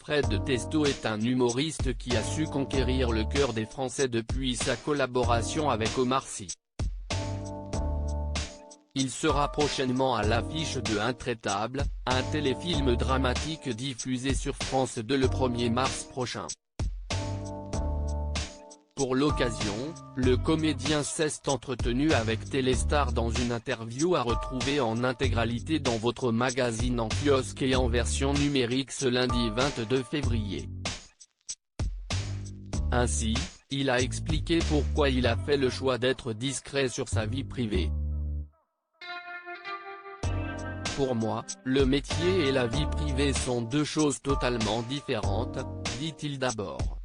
Fred Testo est un humoriste qui a su conquérir le cœur des Français depuis sa collaboration avec Omar Sy. Il sera prochainement à l'affiche de Intraitable, un téléfilm dramatique diffusé sur France 2 le 1er mars prochain. Pour l'occasion, le comédien s'est entretenu avec Téléstar dans une interview à retrouver en intégralité dans votre magazine en kiosque et en version numérique ce lundi 22 février. Ainsi, il a expliqué pourquoi il a fait le choix d'être discret sur sa vie privée. Pour moi, le métier et la vie privée sont deux choses totalement différentes, dit-il d'abord.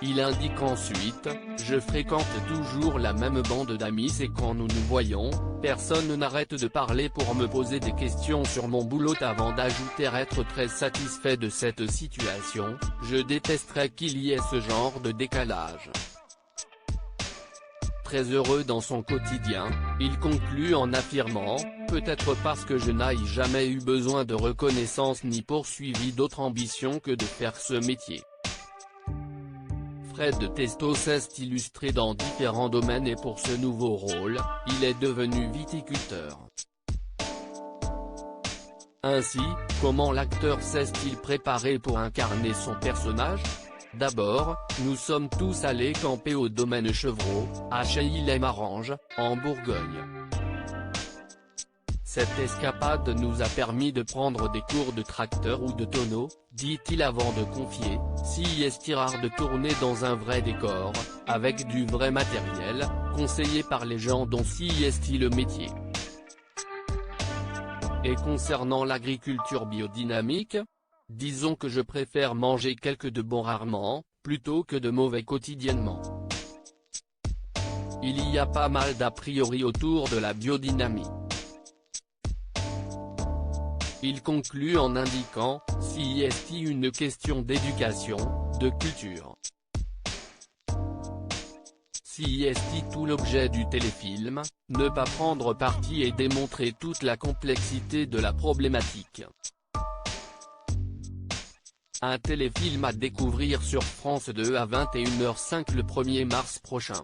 Il indique ensuite, je fréquente toujours la même bande d'amis et quand nous nous voyons, personne n'arrête de parler pour me poser des questions sur mon boulot avant d'ajouter être très satisfait de cette situation, je détesterais qu'il y ait ce genre de décalage. Très heureux dans son quotidien, il conclut en affirmant, peut-être parce que je n'ai jamais eu besoin de reconnaissance ni poursuivi d'autre ambition que de faire ce métier. Fred Testo s'est illustré dans différents domaines et pour ce nouveau rôle, il est devenu viticulteur. Ainsi, comment l'acteur s'est-il préparé pour incarner son personnage ? D'abord, nous sommes tous allés camper au domaine Chevreau, à Cheilly-lès-Maranges, en Bourgogne. Cette escapade nous a permis de prendre des cours de tracteur ou de tonneau, dit-il avant de confier, si est rare de tourner dans un vrai décor, avec du vrai matériel, conseillé par les gens dont si est le métier. Et concernant l'agriculture biodynamique, disons que je préfère manger quelques de bons rarement, plutôt que de mauvais quotidiennement. Il y a pas mal d'a priori autour de la biodynamie. Il conclut en indiquant, si est une question d'éducation, de culture. Si est tout l'objet du téléfilm, ne pas prendre parti et démontrer toute la complexité de la problématique. Un téléfilm à découvrir sur France 2 à 21h05 le 1er mars prochain.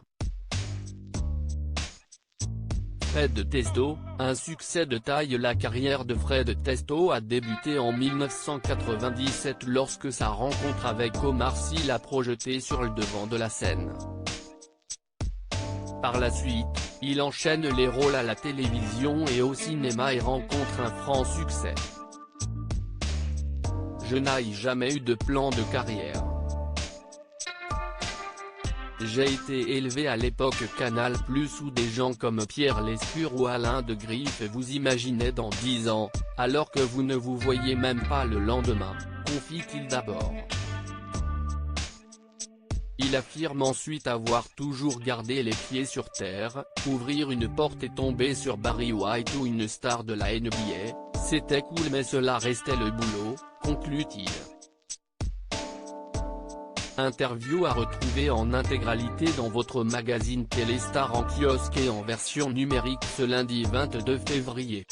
Fred Testo, un succès de taille. La carrière de Fred Testo a débuté en 1997 lorsque sa rencontre avec Omar Sy l'a projeté sur le devant de la scène. Par la suite, il enchaîne les rôles à la télévision et au cinéma et rencontre un franc succès. Je n'ai jamais eu de plan de carrière. J'ai été élevé à l'époque Canal+ où des gens comme Pierre Lescure ou Alain de Greef vous imaginaient dans 10 ans, alors que vous ne vous voyez même pas le lendemain, confie-t-il d'abord. Il affirme ensuite avoir toujours gardé les pieds sur terre, ouvrir une porte et tomber sur Barry White ou une star de la NBA, c'était cool mais cela restait le boulot, conclut-il. Interview à retrouver en intégralité dans votre magazine Téléstar en kiosque et en version numérique ce lundi 22 février.